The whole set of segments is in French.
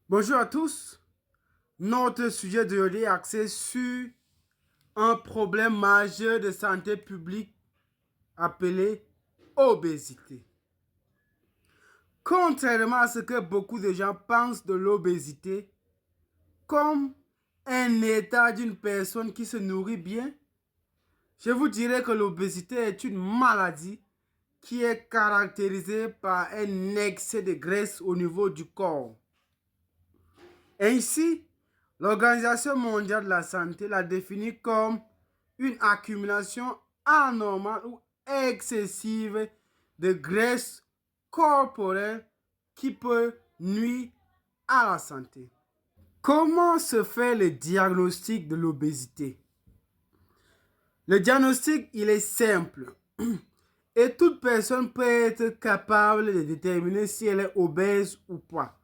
Bonjour à tous. Notre sujet d'aujourd'hui est axé sur un problème majeur de santé publique appelé obésité. Contrairement à ce que beaucoup de gens pensent de l'obésité, comme un état d'une personne qui se nourrit bien, je vous dirais que l'obésité est une maladie qui est caractérisée par un excès de graisse au niveau du corps. Ainsi, l'Organisation mondiale de la santé la définit comme une accumulation anormale ou excessive de graisse corporelle qui peut nuire à la santé. Comment se fait le diagnostic de l'obésité? Le diagnostic, il est simple et toute personne peut être capable de déterminer si elle est obèse ou pas.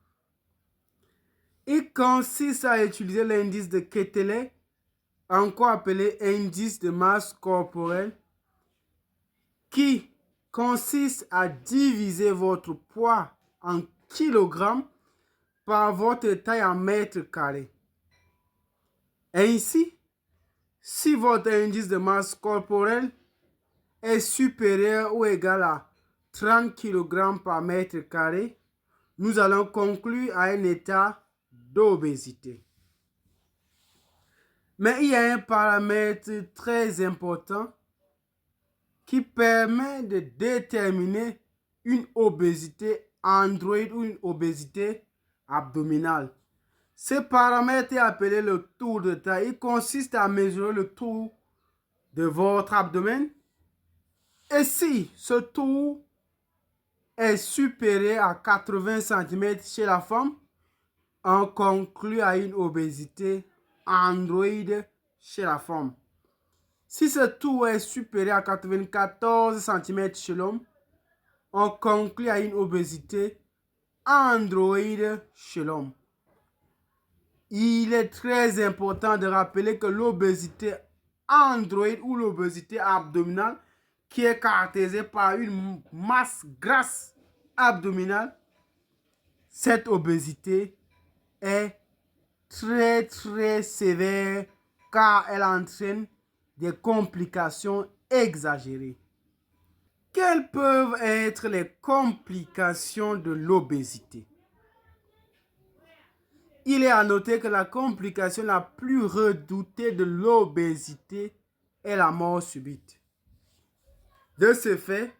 Il consiste à utiliser l'indice de Quetelet, encore appelé indice de masse corporelle, qui consiste à diviser votre poids en kilogrammes par votre taille en mètres carrés. Ainsi, si votre indice de masse corporelle est supérieur ou égal à 30 kg par mètre carré, nous allons conclure à un état d'obésité. Mais il y a un paramètre très important qui permet de déterminer une obésité androïde ou une obésité abdominale. Ce paramètre est appelé le tour de taille. Il consiste à mesurer le tour de votre abdomen. Et si ce tour est supérieur à 80 cm chez la femme, on conclut à une obésité androïde chez la femme. Si ce tour est supérieur à 94 cm chez l'homme, on conclut à une obésité androïde chez l'homme. Il est très important de rappeler que l'obésité androïde ou l'obésité abdominale, qui est caractérisée par une masse grasse abdominale, cette obésité est très sévère car elle entraîne des complications exagérées. Quelles peuvent être les complications de l'obésité? Il est à noter que la complication la plus redoutée de l'obésité est la mort subite. De ce fait,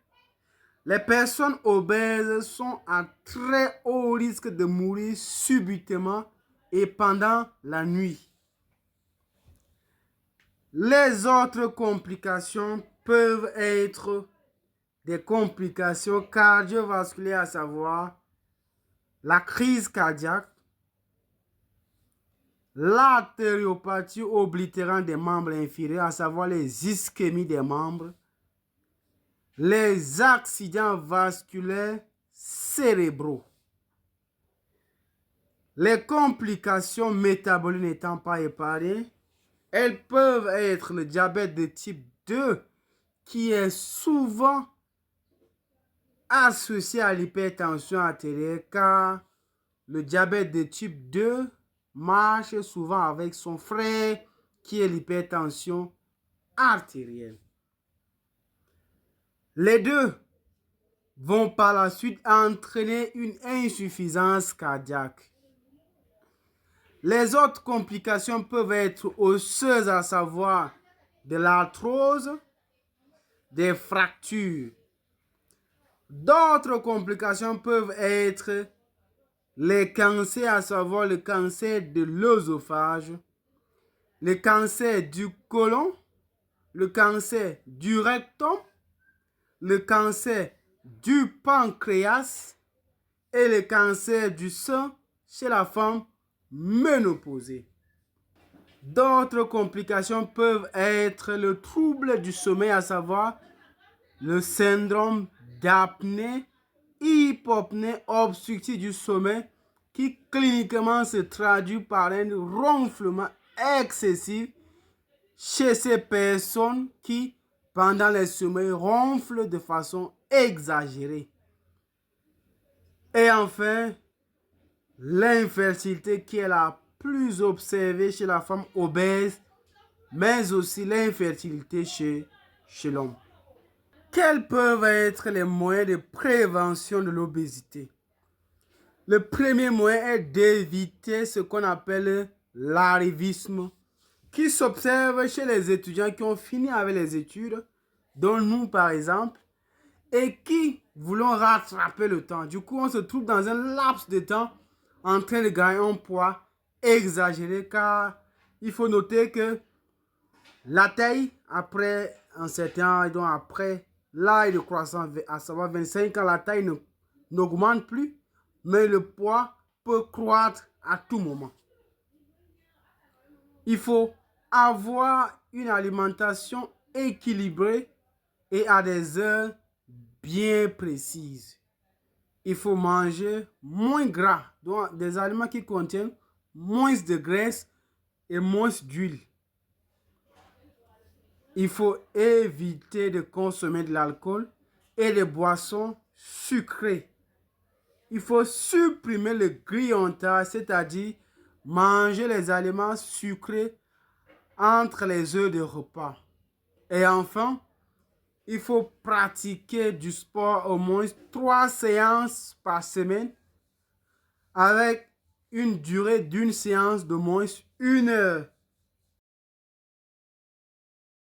les personnes obèses sont à très haut risque de mourir subitement et pendant la nuit. Les autres complications peuvent être des complications cardiovasculaires, à savoir la crise cardiaque, l'artériopathie oblitérant des membres inférieurs, à savoir les ischémies des membres, les accidents vasculaires cérébraux. Les complications métaboliques n'étant pas épargnées, elles peuvent être le diabète de type 2 qui est souvent associé à l'hypertension artérielle car le diabète de type 2 marche souvent avec son frère qui est l'hypertension artérielle. Les deux vont par la suite entraîner une insuffisance cardiaque. Les autres complications peuvent être osseuses, à savoir de l'arthrose, des fractures. D'autres complications peuvent être les cancers, à savoir le cancer de l'œsophage, le cancer du côlon, le cancer du rectum, le cancer du pancréas et le cancer du sein chez la femme ménopausée. D'autres complications peuvent être le trouble du sommeil, à savoir le syndrome d'apnée-hypopnée obstructive du sommeil qui cliniquement se traduit par un ronflement excessif chez ces personnes qui, pendant le sommeil, ronflent de façon exagérée. Et enfin, l'infertilité qui est la plus observée chez la femme obèse, mais aussi l'infertilité chez l'homme. Quels peuvent être les moyens de prévention de l'obésité? Le premier moyen est d'éviter ce qu'on appelle l'arrivisme, qui s'observe chez les étudiants qui ont fini avec les études, dont nous par exemple, et qui voulons rattraper le temps. Du coup, on se trouve dans un laps de temps en train de gagner un poids exagéré, car il faut noter que la taille, après un certain âge, donc après l'âge de croissance, à savoir 25 ans, la taille n'augmente plus, mais le poids peut croître à tout moment. Il faut avoir une alimentation équilibrée et à des heures bien précises. Il faut manger moins gras, donc des aliments qui contiennent moins de graisse et moins d'huile. Il faut éviter de consommer de l'alcool et des boissons sucrées. Il faut supprimer le grignotage, c'est-à-dire manger les aliments sucrés entre les heures de repas. Et enfin, il faut pratiquer du sport au moins 3 séances par semaine avec une durée d'une séance de moins 1 heure.